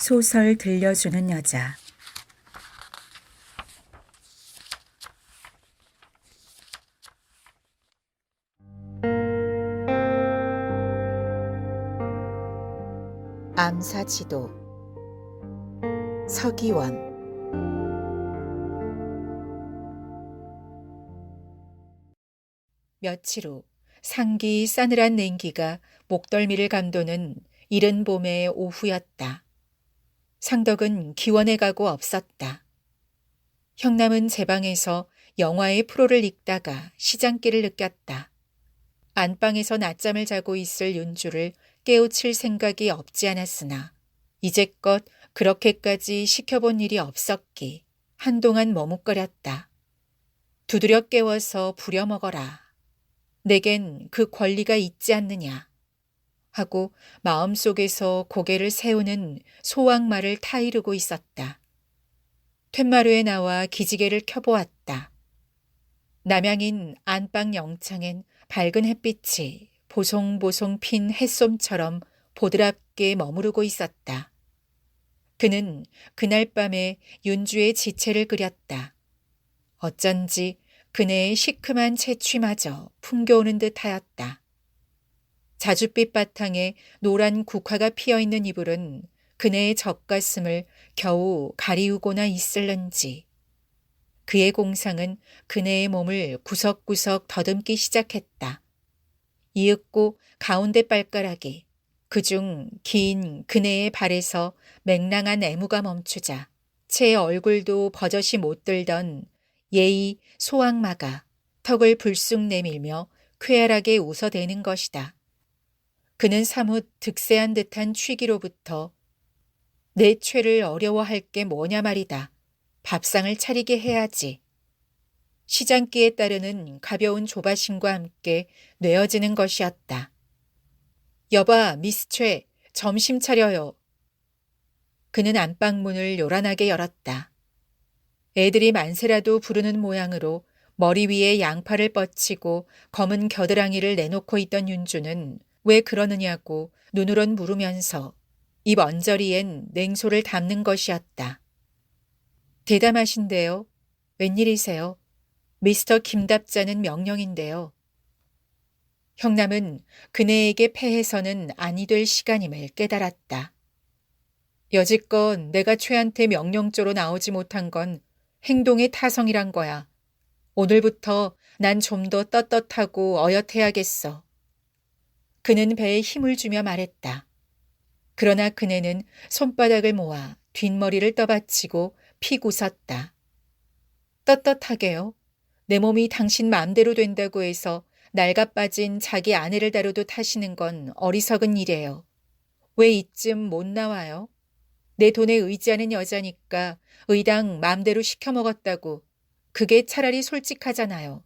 소설 들려주는 여자. 암사지도. 서기원. 며칠 후 상기 싸늘한 냉기가 목덜미를 감도는 이른 봄의 오후였다. 상덕은 기원에 가고 없었다. 형남은 제 방에서 영화의 프로를 읽다가 시장기를 느꼈다. 안방에서 낮잠을 자고 있을 윤주를 깨우칠 생각이 없지 않았으나 이제껏 그렇게까지 시켜본 일이 없었기 한동안 머뭇거렸다. 두드려 깨워서 부려먹어라. 내겐 그 권리가 있지 않느냐 하고 마음속에서 고개를 세우는 소왕말을 타이르고 있었다. 툇마루에 나와 기지개를 켜보았다. 남양인 안방 영창엔 밝은 햇빛이 보송보송 핀 햇솜처럼 보드랍게 머무르고 있었다. 그는 그날 밤에 윤주의 지체를 그렸다. 어쩐지 그네의 시큼한 채취마저 풍겨오는 듯하였다. 자줏빛 바탕에 노란 국화가 피어있는 이불은 그네의 젖가슴을 겨우 가리우고나 있을는지. 그의 공상은 그네의 몸을 구석구석 더듬기 시작했다. 이윽고 가운데 발가락이 그중 긴 그네의 발에서 맹랑한 애무가 멈추자 채 얼굴도 버젓이 못 들던 예의 소악마가 턱을 불쑥 내밀며 쾌활하게 웃어대는 것이다. 그는 사뭇 득세한 듯한 취기로부터 내 죄를 어려워할 게 뭐냐 말이다. 밥상을 차리게 해야지. 시장기에 따르는 가벼운 조바심과 함께 뇌어지는 것이었다. 여봐, 미스 최, 점심 차려요. 그는 안방문을 요란하게 열었다. 애들이 만세라도 부르는 모양으로 머리 위에 양팔을 뻗치고 검은 겨드랑이를 내놓고 있던 윤주는 왜 그러느냐고 눈으론 물으면서 입 언저리엔 냉소를 담는 것이었다. 대담하신데요. 웬일이세요? 미스터 김답자는 명령인데요. 형남은 그네에게 패해서는 아니 될 시간임을 깨달았다. 여지껏 내가 최한테 명령조로 나오지 못한 건 행동의 타성이란 거야. 오늘부터 난 좀 더 떳떳하고 어엿해야겠어. 그는 배에 힘을 주며 말했다. 그러나 그네는 손바닥을 모아 뒷머리를 떠받치고 픽 웃었다. 떳떳하게요? 내 몸이 당신 마음대로 된다고 해서 낡아빠진 자기 아내를 다루듯 하시는 건 어리석은 일이에요. 왜 이쯤 못 나와요? 내 돈에 의지하는 여자니까 의당 마음대로 시켜먹었다고. 그게 차라리 솔직하잖아요.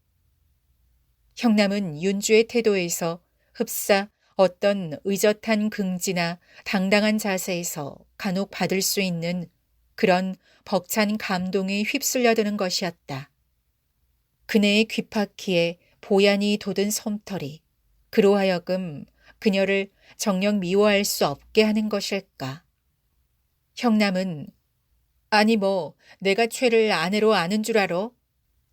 형남은 윤주의 태도에서 흡사 어떤 의젓한 긍지나 당당한 자세에서 간혹 받을 수 있는 그런 벅찬 감동에 휩쓸려드는 것이었다. 그네의 귓바퀴에 보얀이 돋은 솜털이 그로 하여금 그녀를 정녕 미워할 수 없게 하는 것일까. 형남은 아니 뭐 내가 최를 아내로 아는 줄 알아?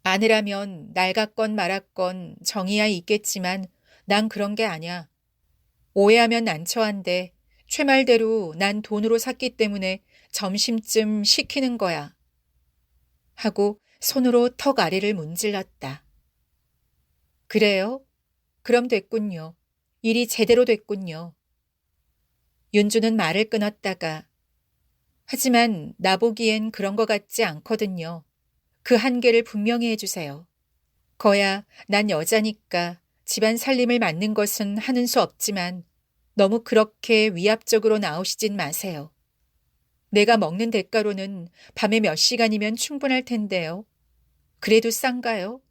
아내라면 낡았건 말았건 정이야 있겠지만 난 그런 게 아냐. 오해하면 난처한데 최 말대로 난 돈으로 샀기 때문에 점심쯤 시키는 거야. 하고 손으로 턱 아래를 문질렀다. 그래요? 그럼 됐군요. 일이 제대로 됐군요. 윤주는 말을 끊었다가 하지만 나보기엔 그런 것 같지 않거든요. 그 한계를 분명히 해주세요. 거야 난 여자니까 집안 살림을 맡는 것은 하는 수 없지만 너무 그렇게 위압적으로 나오시진 마세요. 내가 먹는 대가로는 밤에 몇 시간이면 충분할 텐데요. 그래도 싼가요?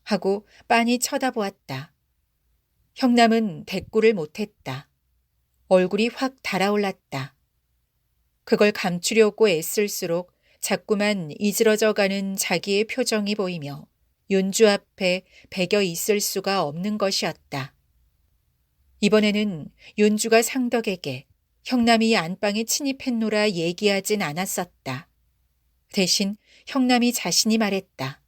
하고 빤히 쳐다보았다. 형남은 대꾸를 못했다. 얼굴이 확 달아올랐다. 그걸 감추려고 애쓸수록 자꾸만 이지러져가는 자기의 표정이 보이며 윤주 앞에 배겨 있을 수가 없는 것이었다. 이번에는 윤주가 상덕에게 형남이 안방에 침입했노라 얘기하진 않았었다. 대신 형남이 자신이 말했다.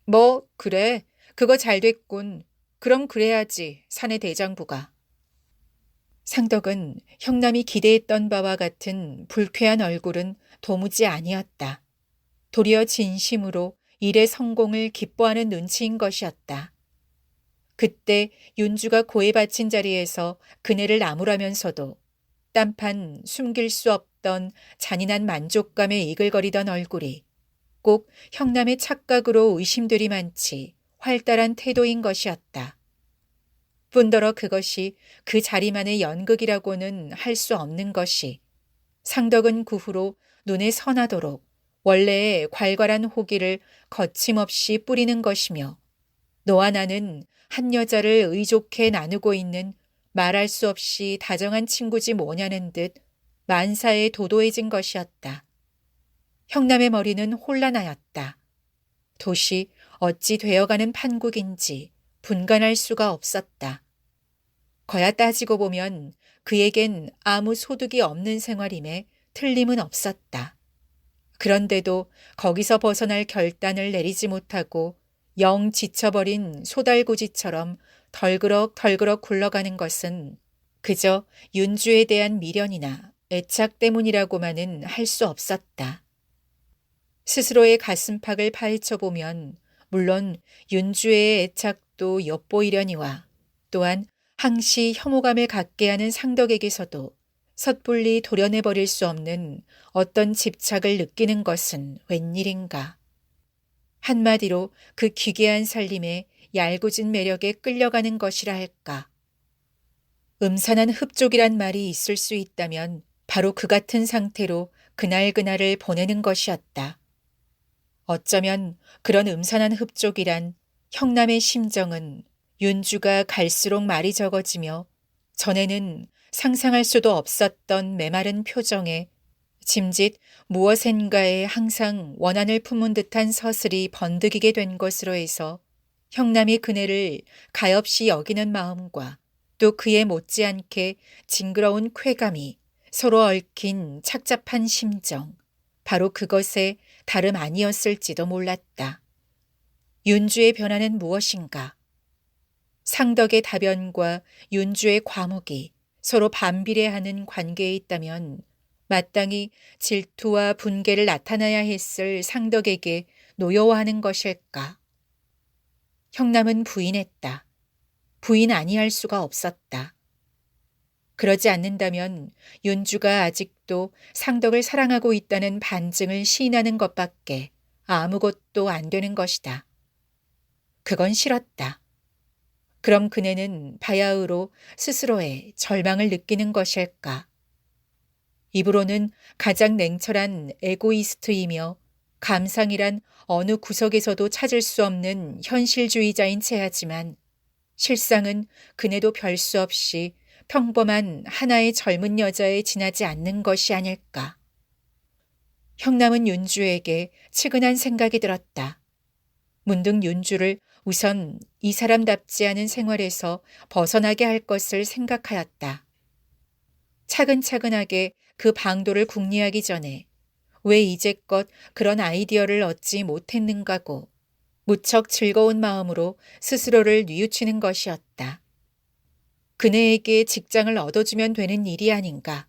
뭐 그래. 그거 잘 됐군. 그럼 그래야지 사내 대장부가. 상덕은 형남이 기대했던 바와 같은 불쾌한 얼굴은 도무지 아니었다. 도리어 진심으로 일의 성공을 기뻐하는 눈치인 것이었다. 그때 윤주가 고에 바친 자리에서 그네를 나무라면서도 딴판 숨길 수 없던 잔인한 만족감에 이글거리던 얼굴이 꼭 형남의 착각으로 의심들이 많지 활달한 태도인 것이었다. 뿐더러 그것이 그 자리만의 연극이라고는 할 수 없는 것이 상덕은 그 후로 눈에 선하도록 원래의 괄괄한 호기를 거침없이 뿌리는 것이며 너와 나는 한 여자를 의좋게 나누고 있는 말할 수 없이 다정한 친구지 뭐냐는 듯 만사에 도도해진 것이었다. 형남의 머리는 혼란하였다. 도시 어찌 되어가는 판국인지 분간할 수가 없었다. 거야 따지고 보면 그에겐 아무 소득이 없는 생활임에 틀림은 없었다. 그런데도 거기서 벗어날 결단을 내리지 못하고 영 지쳐버린 소달구지처럼 덜그럭 굴러가는 것은 그저 윤주에 대한 미련이나 애착 때문이라고만은 할 수 없었다. 스스로의 가슴팍을 파헤쳐보면 물론 윤주의 애착도 엿보이려니와 또한 항시 혐오감을 갖게 하는 상덕에게서도 섣불리 도려내버릴 수 없는 어떤 집착을 느끼는 것은 웬일인가. 한마디로 그 기괴한 살림에 얄궂은 매력에 끌려가는 것이라 할까. 음산한 흡족이란 말이 있을 수 있다면 바로 그 같은 상태로 그날그날을 보내는 것이었다. 어쩌면 그런 음산한 흡족이란 형남의 심정은 윤주가 갈수록 말이 적어지며 전에는 상상할 수도 없었던 메마른 표정에 짐짓 무엇인가에 항상 원한을 품은 듯한 서슬이 번득이게 된 것으로 해서 형남이 그네를 가엾이 여기는 마음과 또 그에 못지않게 징그러운 쾌감이 서로 얽힌 착잡한 심정, 바로 그것에 다름 아니었을지도 몰랐다. 윤주의 변화는 무엇인가? 상덕의 다변과 윤주의 과묵이 서로 반비례하는 관계에 있다면 마땅히 질투와 분개를 나타나야 했을 상덕에게 노여워하는 것일까? 형남은 부인했다. 부인 아니할 수가 없었다. 그러지 않는다면 윤주가 아직도 상덕을 사랑하고 있다는 반증을 시인하는 것밖에 아무것도 안 되는 것이다. 그건 싫었다. 그럼 그네는 바야흐로 스스로의 절망을 느끼는 것일까? 입으로는 가장 냉철한 에고이스트이며 감상이란 어느 구석에서도 찾을 수 없는 현실주의자인 체하지만 실상은 그네도 별 수 없이 평범한 하나의 젊은 여자에 지나지 않는 것이 아닐까. 형남은 윤주에게 측은한 생각이 들었다. 문득 윤주를 우선 이 사람답지 않은 생활에서 벗어나게 할 것을 생각하였다. 차근차근하게 그 방도를 궁리하기 전에 왜 이제껏 그런 아이디어를 얻지 못했는가고 무척 즐거운 마음으로 스스로를 뉘우치는 것이었다. 그네에게 직장을 얻어주면 되는 일이 아닌가.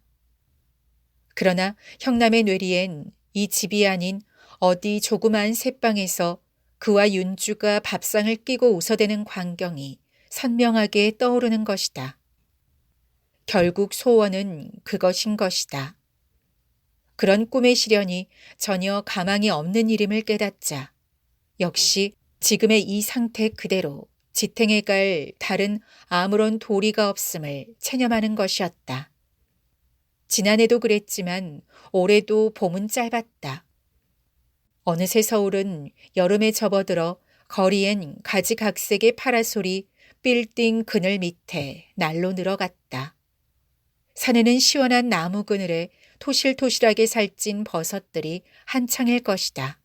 그러나 형남의 뇌리엔 이 집이 아닌 어디 조그마한 새방에서 그와 윤주가 밥상을 끼고 웃어대는 광경이 선명하게 떠오르는 것이다. 결국 소원은 그것인 것이다. 그런 꿈의 실현이 전혀 가망이 없는 일임을 깨닫자 역시 지금의 이 상태 그대로 지탱해 갈 다른 아무런 도리가 없음을 체념하는 것이었다. 지난해도 그랬지만 올해도 봄은 짧았다. 어느새 서울은 여름에 접어들어 거리엔 가지각색의 파라솔이 빌딩 그늘 밑에 날로 늘어갔다. 산에는 시원한 나무 그늘에 토실토실하게 살찐 버섯들이 한창일 것이다.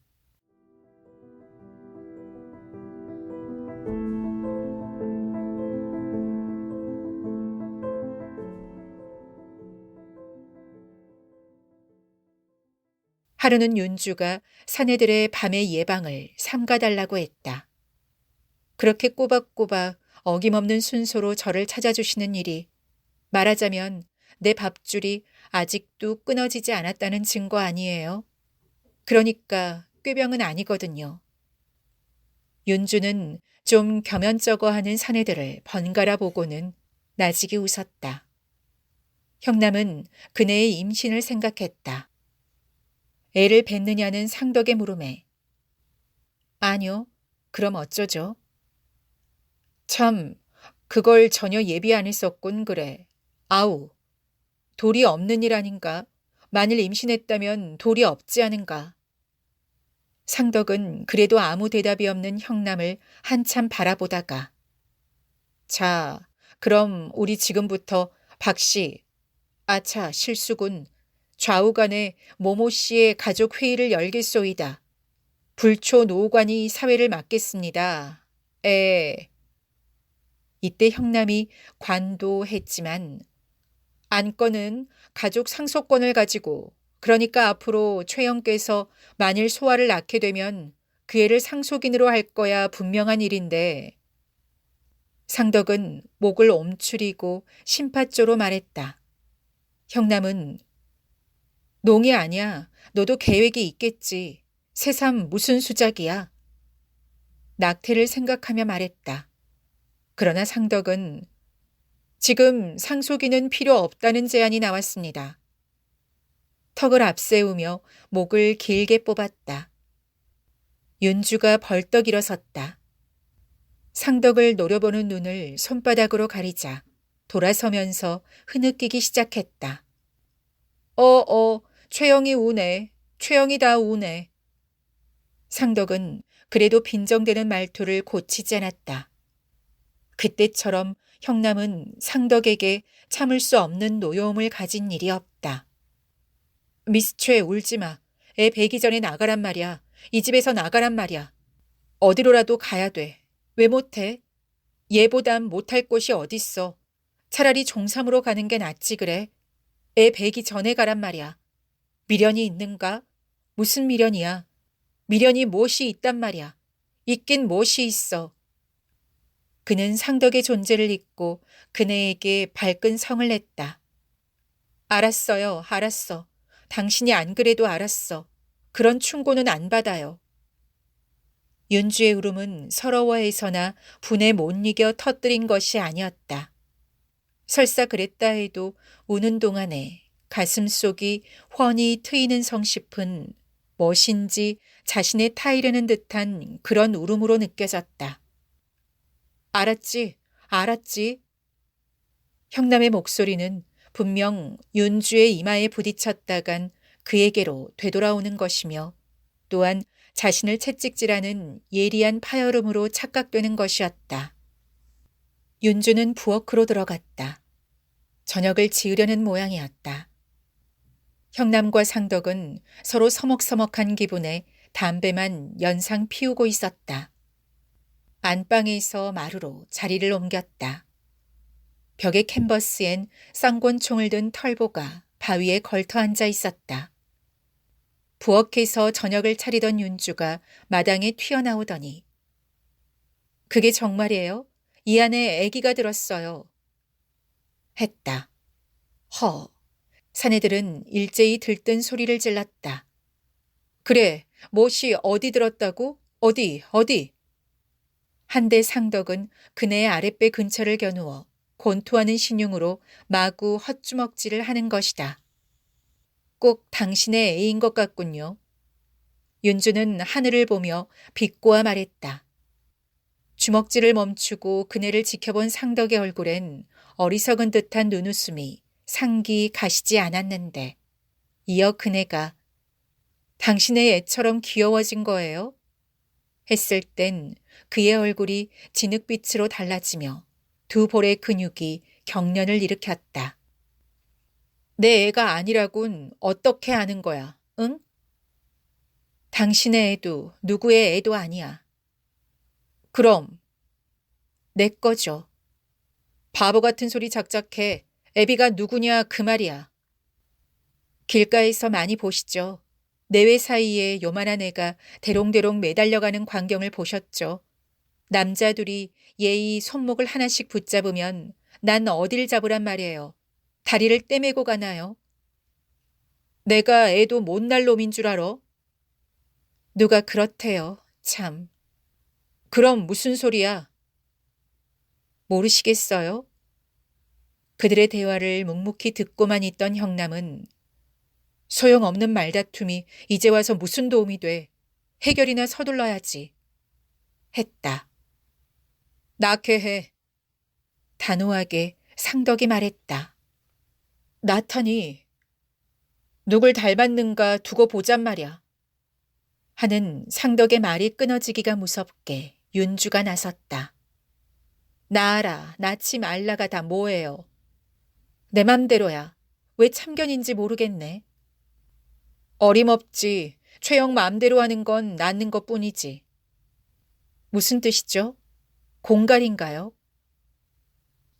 하루는 윤주가 사내들의 밤의 예방을 삼가달라고 했다. 그렇게 꼬박꼬박 어김없는 순서로 저를 찾아주시는 일이 말하자면 내 밥줄이 아직도 끊어지지 않았다는 증거 아니에요. 그러니까 꾀병은 아니거든요. 윤주는 좀 겸연쩍어하는 사내들을 번갈아 보고는 나직이 웃었다. 형남은 그네의 임신을 생각했다. 애를 뱉느냐는 상덕의 물음에 아니요. 그럼 어쩌죠? 참, 그걸 전혀 예비 안 했었군 그래. 아우, 돌이 없는 일 아닌가? 만일 임신했다면 돌이 없지 않은가? 상덕은 그래도 아무 대답이 없는 형남을 한참 바라보다가 자, 그럼 우리 지금부터 박씨, 아차 실수군. 좌우간에 모모 씨의 가족 회의를 열겠소이다. 불초 노관이 사회를 맡겠습니다. 이때 형남이 관도했지만 안건은 가족 상속권을 가지고 그러니까 앞으로 최영께서 만일 소아를 낳게 되면 그 애를 상속인으로 할 거야 분명한 일인데 상덕은 목을 옴추리고 심파조로 말했다. 형남은 농이 아니야. 너도 계획이 있겠지. 새삼 무슨 수작이야. 낙태를 생각하며 말했다. 그러나 상덕은 지금 상속인은 필요 없다는 제안이 나왔습니다. 턱을 앞세우며 목을 길게 뽑았다. 윤주가 벌떡 일어섰다. 상덕을 노려보는 눈을 손바닥으로 가리자 돌아서면서 흐느끼기 시작했다. 최영이 우네. 최영이 다 우네. 상덕은 그래도 빈정대는 말투를 고치지 않았다. 그때처럼 형남은 상덕에게 참을 수 없는 노여움을 가진 일이 없다. 미스 최 울지 마. 애 배기 전에 나가란 말이야. 이 집에서 나가란 말이야. 어디로라도 가야 돼. 왜 못해? 얘보단 못할 곳이 어딨어. 차라리 종삼으로 가는 게 낫지 그래. 애 배기 전에 가란 말이야. 미련이 있는가? 무슨 미련이야. 미련이 무엇이 있단 말이야. 있긴 무엇이 있어. 그는 상덕의 존재를 잊고 그네에게 발끈 성을 냈다. 알았어요. 알았어. 당신이 안 그래도 알았어. 그런 충고는 안 받아요. 윤주의 울음은 서러워해서나 분에 못 이겨 터뜨린 것이 아니었다. 설사 그랬다 해도 우는 동안에 가슴속이 훤히 트이는 성심은 무엇인지 자신에 타이르는 듯한 그런 울음으로 느껴졌다. 알았지, 알았지. 형남의 목소리는 분명 윤주의 이마에 부딪혔다간 그에게로 되돌아오는 것이며 또한 자신을 채찍질하는 예리한 파열음으로 착각되는 것이었다. 윤주는 부엌으로 들어갔다. 저녁을 지으려는 모양이었다. 형남과 상덕은 서로 서먹서먹한 기분에 담배만 연상 피우고 있었다. 안방에서 마루로 자리를 옮겼다. 벽의 캔버스엔 쌍권총을 든 털보가 바위에 걸터 앉아 있었다. 부엌에서 저녁을 차리던 윤주가 마당에 튀어나오더니 그게 정말이에요? 이 안에 아기가 들었어요. 했다. 사내들은 일제히 들뜬 소리를 질렀다. 그래, 못이 어디 들었다고? 어디? 한데 상덕은 그네의 아랫배 근처를 겨누어 곤투하는 신용으로 마구 헛주먹질을 하는 것이다. 꼭 당신의 애인 것 같군요. 윤주는 하늘을 보며 비꼬아 말했다. 주먹질을 멈추고 그네를 지켜본 상덕의 얼굴엔 어리석은 듯한 눈웃음이 상기 가시지 않았는데 이어 그네가 당신의 애처럼 귀여워진 거예요? 했을 땐 그의 얼굴이 진흙빛으로 달라지며 두 볼의 근육이 경련을 일으켰다. 내 애가 아니라군 어떻게 아는 거야, 응? 당신의 애도 누구의 애도 아니야. 그럼 내 거죠. 바보 같은 소리 작작해. 애비가 누구냐 그 말이야. 길가에서 많이 보시죠. 내외 사이에 요만한 애가 대롱대롱 매달려가는 광경을 보셨죠. 남자들이 예의 손목을 하나씩 붙잡으면 난 어딜 잡으란 말이에요. 다리를 떼매고 가나요? 내가 애도 못날 놈인 줄 알아? 누가 그렇대요. 참. 그럼 무슨 소리야? 모르시겠어요? 그들의 대화를 묵묵히 듣고만 있던 형남은 소용없는 말다툼이 이제 와서 무슨 도움이 돼. 해결이나 서둘러야지. 했다. 낳게 해. 단호하게 상덕이 말했다. 나타니 누굴 닮았는가 두고 보잔 말이야. 하는 상덕의 말이 끊어지기가 무섭게 윤주가 나섰다. 낳아라, 낳지 말라가 다 뭐예요. 내 맘대로야. 왜 참견인지 모르겠네. 어림없지. 최영 마음대로 하는 건 낳는 것뿐이지. 무슨 뜻이죠? 공갈인가요?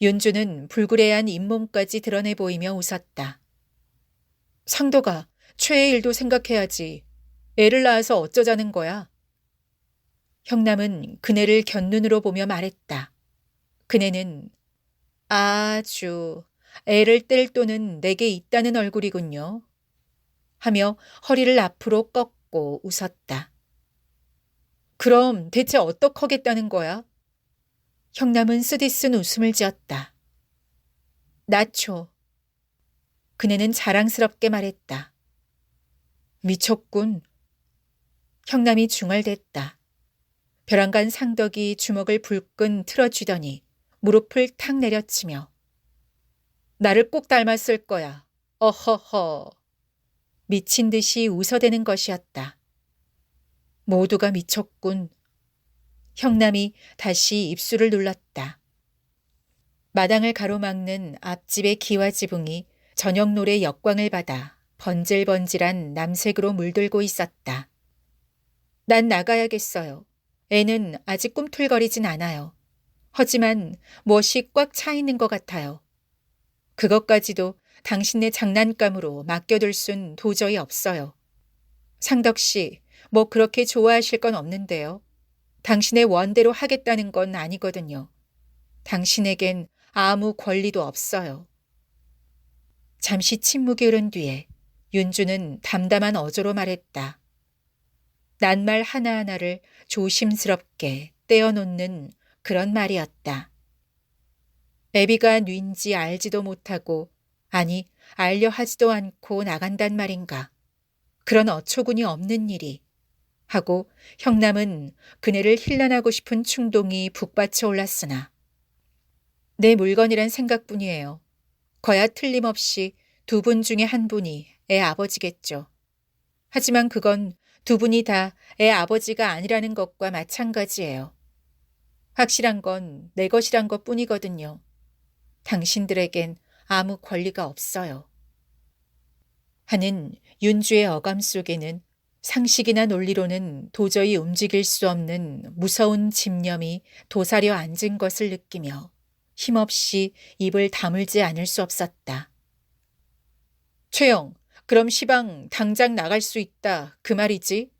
윤주는 불구레한 잇몸까지 드러내 보이며 웃었다. 상도가 최의 일도 생각해야지. 애를 낳아서 어쩌자는 거야? 형남은 그네를 곁눈으로 보며 말했다. 그네는 아주 애를 뗄 돈은 내게 있다는 얼굴이군요. 하며 허리를 앞으로 꺾고 웃었다. 그럼 대체 어떡하겠다는 거야? 형남은 쓰디쓴 웃음을 지었다. 나초. 그네는 자랑스럽게 말했다. 미쳤군. 형남이 중얼댔다. 벼랑간 상덕이 주먹을 불끈 틀어쥐더니 무릎을 탁 내려치며 나를 꼭 닮았을 거야. 어허허. 미친 듯이 웃어대는 것이었다. 모두가 미쳤군. 형남이 다시 입술을 눌렀다. 마당을 가로막는 앞집의 기와 지붕이 저녁 노래 역광을 받아 번질번질한 남색으로 물들고 있었다. 난 나가야겠어요. 애는 아직 꿈틀거리진 않아요. 하지만 무엇이 꽉 차 있는 것 같아요. 그것까지도 당신네 장난감으로 맡겨둘 순 도저히 없어요. 상덕 씨, 뭐 그렇게 좋아하실 건 없는데요. 당신의 원대로 하겠다는 건 아니거든요. 당신에겐 아무 권리도 없어요. 잠시 침묵이 흐른 뒤에 윤주는 담담한 어조로 말했다. 낱말 하나하나를 조심스럽게 떼어놓는 그런 말이었다. 애비가 뉘인지 알지도 못하고 아니 알려 하지도 않고 나간단 말인가. 그런 어처구니 없는 일이 하고 형남은 그네를 힐난하고 싶은 충동이 북받쳐 올랐으나 내 물건이란 생각뿐이에요. 거야 틀림없이 두 분 중에 한 분이 애 아버지겠죠. 하지만 그건 두 분이 다 애 아버지가 아니라는 것과 마찬가지예요. 확실한 건 내 것이란 것뿐이거든요. 당신들에겐 아무 권리가 없어요. 하는 윤주의 어감 속에는 상식이나 논리로는 도저히 움직일 수 없는 무서운 집념이 도사려 앉은 것을 느끼며 힘없이 입을 다물지 않을 수 없었다. 최영, 그럼 시방 당장 나갈 수 있다. 그 말이지?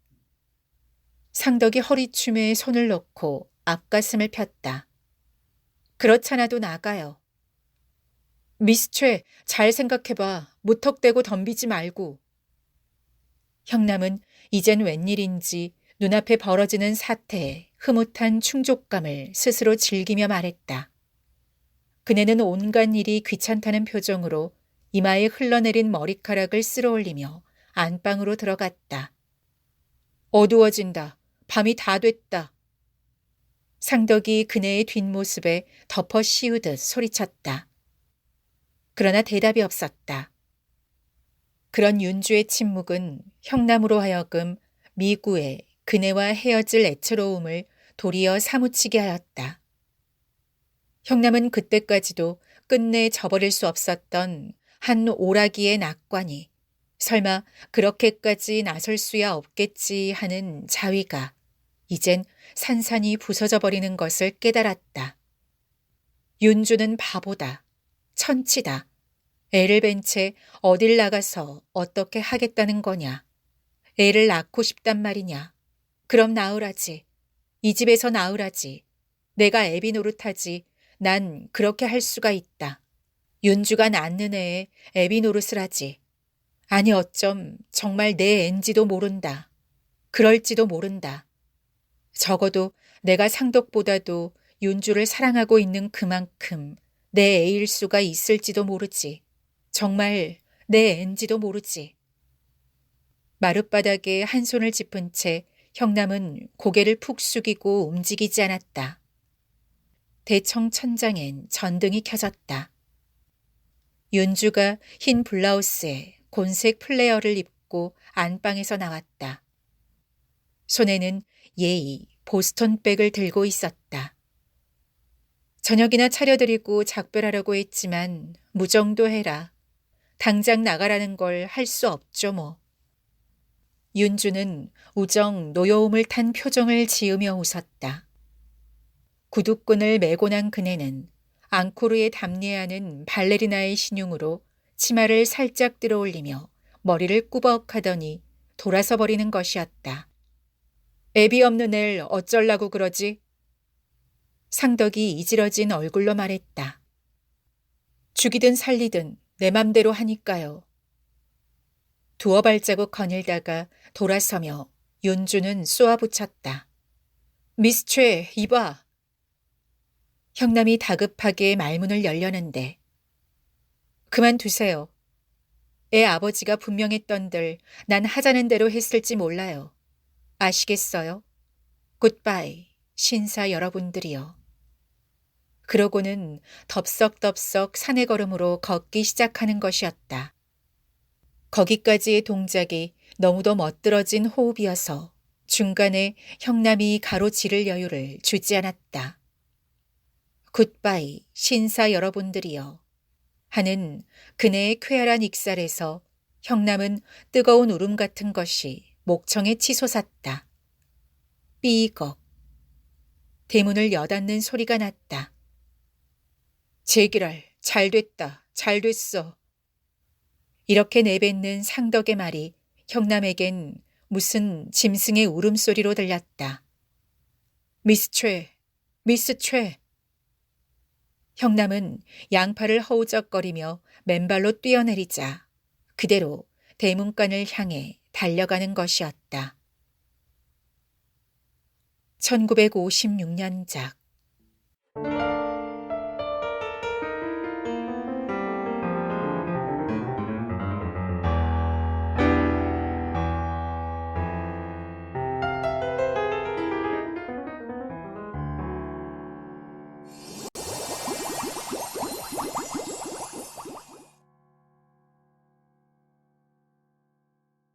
상덕이 허리춤에 손을 넣고 앞가슴을 폈다. 그렇잖아도 나가요. 미스 최, 잘 생각해봐. 무턱대고 덤비지 말고. 형남은 이젠 웬일인지 눈앞에 벌어지는 사태에 흐뭇한 충족감을 스스로 즐기며 말했다. 그네는 온갖 일이 귀찮다는 표정으로 이마에 흘러내린 머리카락을 쓸어올리며 안방으로 들어갔다. 어두워진다. 밤이 다 됐다. 상덕이 그네의 뒷모습에 덮어 씌우듯 소리쳤다. 그러나 대답이 없었다. 그런 윤주의 침묵은 형남으로 하여금 미구의 그네와 헤어질 애처로움을 도리어 사무치게 하였다. 형남은 그때까지도 끝내 저버릴 수 없었던 한 오라기의 낙관이 설마 그렇게까지 나설 수야 없겠지 하는 자위가 이젠 산산이 부서져 버리는 것을 깨달았다. 윤주는 바보다. 천치다. 애를 벤 채 어딜 나가서 어떻게 하겠다는 거냐. 애를 낳고 싶단 말이냐. 그럼 낳으라지. 이 집에서 낳으라지. 내가 애비 노릇하지. 난 그렇게 할 수가 있다. 윤주가 낳는 애에 애비 노릇을 하지. 아니 어쩜 정말 내 앤지도 모른다. 그럴지도 모른다. 적어도 내가 상덕보다도 윤주를 사랑하고 있는 그만큼 내 애일 수가 있을지도 모르지. 정말 내 앤지도 모르지. 마룻바닥에 한 손을 짚은 채 형남은 고개를 푹 숙이고 움직이지 않았다. 대청 천장엔 전등이 켜졌다. 윤주가 흰 블라우스에 곤색 플레어를 입고 안방에서 나왔다. 손에는 예의 보스턴백을 들고 있었다. 저녁이나 차려드리고 작별하라고 했지만 무정도 해라. 당장 나가라는 걸 할 수 없죠 뭐. 윤주는 우정 노여움을 탄 표정을 지으며 웃었다. 구두끈을 메고 난 그네는 앙코르에 담례하는 발레리나의 신용으로 치마를 살짝 들어올리며 머리를 꾸벅하더니 돌아서 버리는 것이었다. 애비 없는 애를 어쩔라고 그러지? 상덕이 이지러진 얼굴로 말했다. 죽이든 살리든 내 맘대로 하니까요. 두어 발자국 거닐다가 돌아서며 윤주는 쏘아붙였다. 미스 최, 이봐. 형남이 다급하게 말문을 열려는데 그만두세요. 애 아버지가 분명했던들 난 하자는 대로 했을지 몰라요. 아시겠어요? 굿바이, 신사 여러분들이요. 그러고는 덥석덥석 산의 걸음으로 걷기 시작하는 것이었다. 거기까지의 동작이 너무도 멋들어진 호흡이어서 중간에 형남이 가로지를 여유를 주지 않았다. 굿바이, 신사 여러분들이여. 하는 그네의 쾌활한 익살에서 형남은 뜨거운 울음 같은 것이 목청에 치솟았다. 삐걱. 대문을 여닫는 소리가 났다. 제기랄, 잘됐다, 잘됐어. 이렇게 내뱉는 상덕의 말이 형남에겐 무슨 짐승의 울음소리로 들렸다. 미스 최, 미스 최. 형남은 양팔을 허우적거리며 맨발로 뛰어내리자 그대로 대문간을 향해 달려가는 것이었다. 1956년작